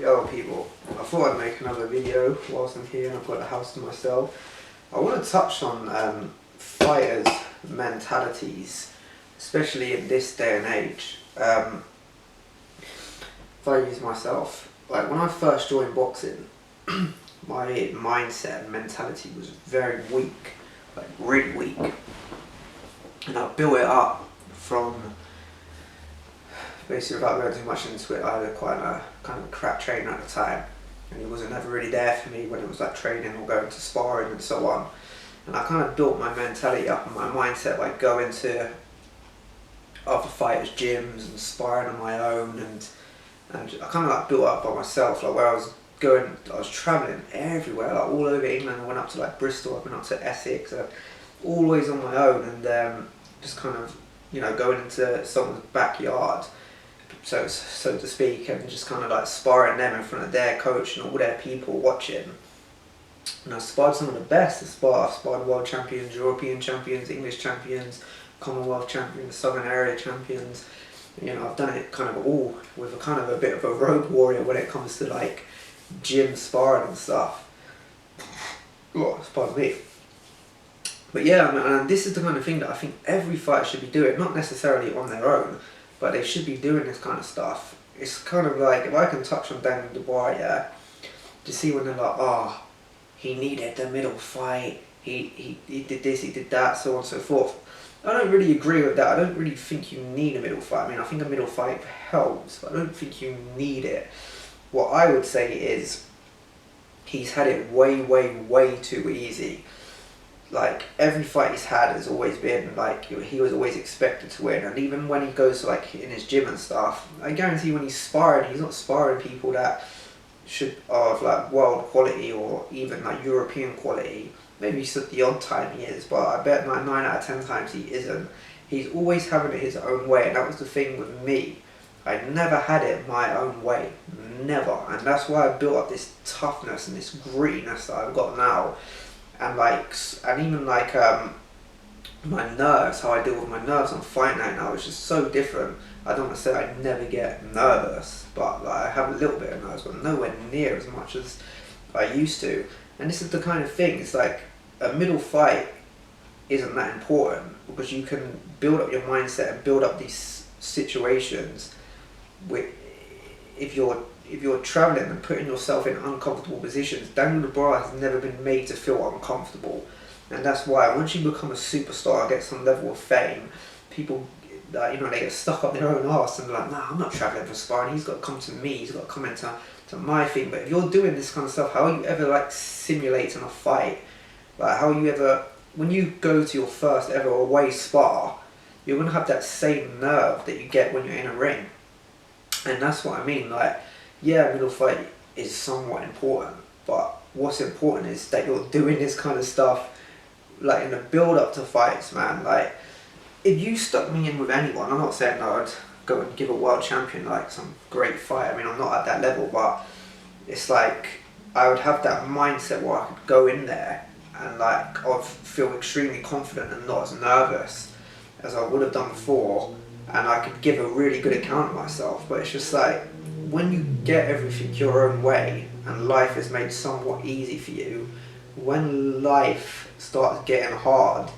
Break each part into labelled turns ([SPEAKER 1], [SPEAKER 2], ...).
[SPEAKER 1] Yo people, I thought I'd make another video whilst I'm here and I've got the house to myself. I want to touch on fighters' mentalities, especially in this day and age. If I use myself, like when I first joined boxing, my mindset and mentality was very weak, like really weak. And I built it up from, basically without going too much into it, I had quite a kind of a crap trainer at the time, and he wasn't ever really there for me when it was like training or going to sparring and so on. And I kind of built my mentality up and my mindset by going to other fighters' gyms and sparring on my own, and I kind of like built up by myself, like where I was going, I was travelling everywhere, like all over England. I went up to like Bristol, I went up to Essex, always on my own, and just kind of, you know, going into someone's backyard, so to speak, and just kind of like sparring them in front of their coach and all their people watching. And I sparred some of the best. I sparred world champions, European champions, English champions, Commonwealth champions, Southern area champions. You know, I've done it kind of all with a kind of a bit of a road warrior when it comes to like gym sparring and stuff. Oh, pardon me. But yeah, and this is the kind of thing that I think every fighter should be doing, not necessarily on their own, but they should be doing this kind of stuff. It's kind of like, if I can touch on Daniel Dubois, yeah, to see when they're like, oh, he needed the middle fight, he did this, he did that, so on and so forth. I don't really agree with that. I don't really think you need a middle fight. I mean, I think a middle fight helps, but I don't think you need it. What I would say is, he's had it way, way, way too easy. Like, every fight he's had has always been, like, he was always expected to win. And even when he goes to, like, in his gym and stuff, I guarantee when he's sparring, he's not sparring people that are of, like, world quality or even, like, European quality. Maybe the odd time he is, but I bet like 9 out of 10 times he isn't. He's always having it his own way, and that was the thing with me. I never had it my own way. Never. And that's why I built up this toughness and this grittiness that I've got now. And even my nerves, how I deal with my nerves on fight night now is just so different. I don't want to say I never get nervous, but like, I have a little bit of nerves, but nowhere near as much as I used to. And this is the kind of thing, it's like a middle fight isn't that important, because you can build up your mindset and build up these situations if you're travelling and putting yourself in uncomfortable positions. Daniel Dubois has never been made to feel uncomfortable, and that's why once you become a superstar, get some level of fame, people they get stuck up their own arse and they're like, nah, I'm not travelling for sparring, he's got to come to me, he's got to come into my thing. But if you're doing this kind of stuff, how are you ever like simulating a fight? Like, how are you ever, when you go to your first ever away spar, you're going to have that same nerve that you get when you're in a ring. And that's what I mean. Like, yeah, middle fight is somewhat important, but what's important is that you're doing this kind of stuff like in the build up to fights, man. Like, if you stuck me in with anyone, I'm not saying no, I'd go and give a world champion like some great fight. I mean, I'm not at that level, but it's like I would have that mindset where I could go in there and like I'd feel extremely confident and not as nervous as I would have done before, and I could give a really good account of myself. But it's just like, when you get everything your own way and life is made somewhat easy for you, when life starts getting hard,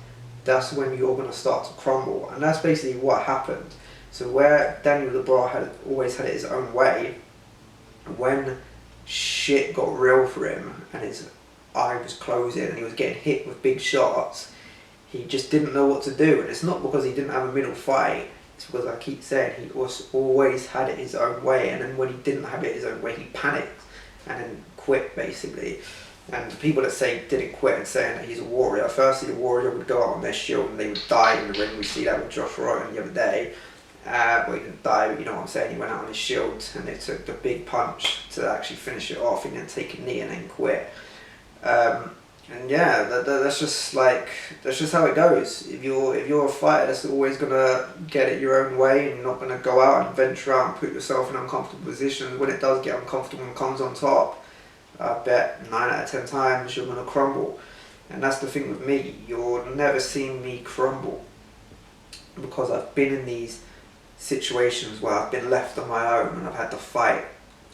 [SPEAKER 1] that's when you're going to start to crumble. And that's basically what happened. So where Daniel Dubois had always had it his own way, when shit got real for him and his eye was closing and he was getting hit with big shots, he just didn't know what to do. And it's not because he didn't have a middle fight, it's because I keep saying he always had it his own way, and then when he didn't have it his own way, he panicked and then quit basically. And the people that say didn't quit and saying that he's a warrior, firstly, the warrior would go out on their shield and they would die in the ring. We see that with Josh Rogan the other day. Well, he didn't die, but you know what I'm saying, he went out on his shield and they took the big punch to actually finish it off, and then take a knee and then quit. And yeah, that's just how it goes. If you're a fighter that's always gonna get it your own way, and you're not gonna go out and venture out and put yourself in uncomfortable positions, when it does get uncomfortable and comes on top, I bet 9 out of 10 times you're gonna crumble. And that's the thing with me, you'll never see me crumble, because I've been in these situations where I've been left on my own and I've had to fight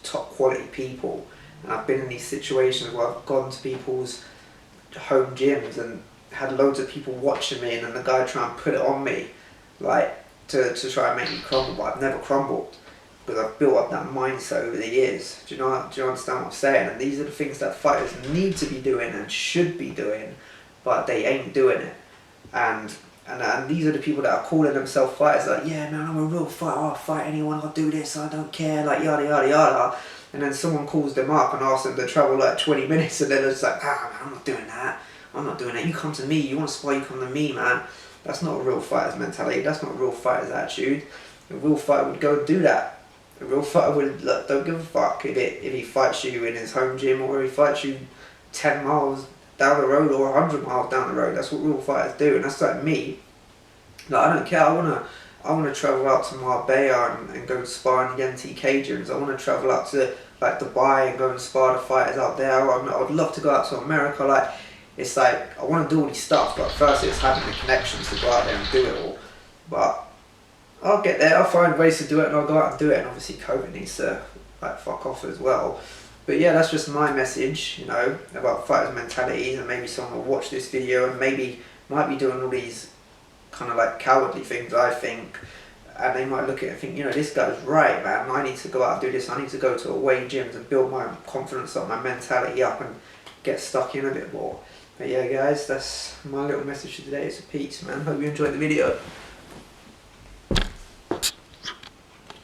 [SPEAKER 1] top quality people. And I've been in these situations where I've gone to people's home gyms and had loads of people watching me, and then the guy try and put it on me, like to try and make me crumble, but I've never crumbled because I've built up that mindset over the years. Do you understand what I'm saying? And these are the things that fighters need to be doing and should be doing, but they ain't doing it. And these are the people that are calling themselves fighters, like, yeah man, I'm a real fighter, I'll fight anyone, I'll do this, I don't care, like yada yada yada. And then someone calls them up and asks them to travel like 20 minutes, and they're just like, man, I'm not doing that. I'm not doing that. You come to me, you want to spar, you come to me, man. That's not a real fighter's mentality. That's not a real fighter's attitude. A real fighter would go and do that. A real fighter would, like, don't give a fuck if he fights you in his home gym, or if he fights you 10 miles down the road or 100 miles down the road. That's what real fighters do, and that's like me. Like, I don't care. I wanna travel out to Marbella and go spar in the NTK gyms. I wanna travel out to like Dubai and go and spar the fighters out there. I would love to go out to America. Like, it's like I want to do all these stuff, but first it's having the connections to go out there and do it all. But I'll get there. I'll find ways to do it, and I'll go out and do it. And obviously COVID needs to like fuck off as well. But yeah, that's just my message, you know, about fighters' mentalities, and maybe someone will watch this video and maybe might be doing all these kind of like cowardly things, I think, and they might look at it and think, you know, this guy's right, man, I need to go out and do this, I need to go to away gyms and build my confidence up, my mentality up, and get stuck in a bit more. But yeah guys, that's my little message for today. It's a peace, man. Hope you enjoyed the video.